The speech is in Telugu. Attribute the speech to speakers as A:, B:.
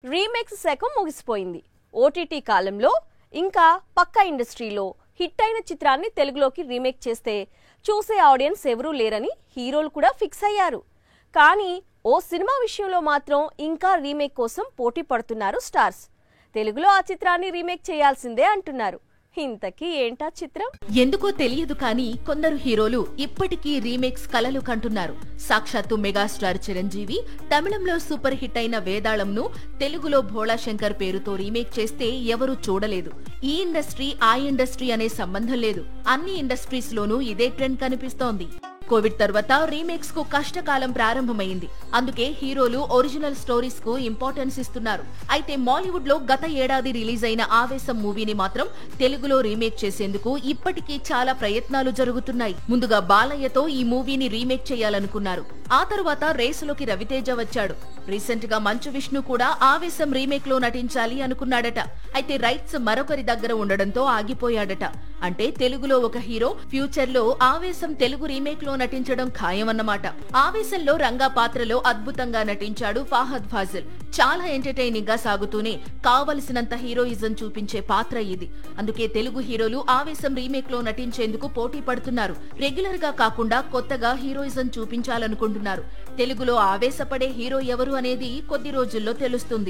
A: రీమేక్స్ శకం ముగిసిపోయింది. ఓటీటీ కాలంలో ఇంకా పక్కా ఇండస్ట్రీలో హిట్ అయిన చిత్రాన్ని తెలుగులోకి రీమేక్ చేస్తే చూసే ఆడియన్స్ ఎవరూ లేరని హీరోలు కూడా ఫిక్స్ అయ్యారు. కానీ ఓ సినిమా విషయంలో మాత్రం ఇంకా రీమేక్ కోసం పోటీ పడుతున్నారు స్టార్స్. తెలుగులో ఆ చిత్రాన్ని రీమేక్ చేయాల్సిందే అంటున్నారు. ఇంతకీ ఏంటా చిత్రం?
B: ఎందుకో తెలియదు కానీ కొందరు హీరోలు ఇప్పటికీ రీమేక్స్ కలలు కంటున్నారు. సాక్షాత్తు మెగాస్టార్ చిరంజీవి తమిళంలో సూపర్ హిట్ అయిన వేదాళంను తెలుగులో భోళాశంకర్ పేరుతో రీమేక్ చేస్తే ఎవరూ చూడలేదు. ఈ ఇండస్ట్రీ ఆ ఇండస్ట్రీ అనే సంబంధం లేదు. అన్ని ఇండస్ట్రీస్ లోనూ ఇదే ట్రెండ్ కనిపిస్తోంది. కోవిడ్ తర్వాత రీమేక్స్ కు కష్టకాలం ప్రారంభమైంది. అందుకే హీరోలు ఒరిజినల్ స్టోరీస్ కు ఇంపార్టెన్స్ ఇస్తున్నారు. అయితే మాలీవుడ్ లో గత ఏడాది రిలీజ్ అయిన ఆవేశం మూవీని మాత్రం తెలుగులో రీమేక్ చేసేందుకు ఇప్పటికీ చాలా ప్రయత్నాలు జరుగుతున్నాయి. ముందుగా బాలయ్యతో ఈ మూవీని రీమేక్ చేయాలనుకున్నారు. ఆ తర్వాత రేసులోకి రవితేజ వచ్చాడు. రీసెంట్ గా మంచు విష్ణు కూడా ఆవేశం రీమేక్ లో నటించాలి అనుకున్నాడట. అయితే రైట్స్ మరొకరి దగ్గర ఉండడంతో ఆగిపోయాడట. అంటే తెలుగులో ఒక హీరో ఫ్యూచర్ లో ఆవేశం తెలుగు రీమేక్ లో నటించడం ఖాయమన్నమాట. ఆవేశంలో రంగా పాత్రలో అద్భుతంగా నటించాడు ఫాహద్ ఫాజిల్. చాలా ఎంటర్టైనింగ్ గా సాగుతూనే కావలసినంత హీరోయిజం చూపించే పాత్ర ఇది. అందుకే తెలుగు హీరోలు ఆవేశం రీమేక్ లో నటించేందుకు పోటీ పడుతున్నారు. రెగ్యులర్ గా కాకుండా కొత్తగా హీరోయిజం చూపించాలనుకుంటున్నారు. తెలుగులో ఆవేశపడే హీరో ఎవరు అనేది కొద్ది రోజుల్లో తెలుస్తుంది.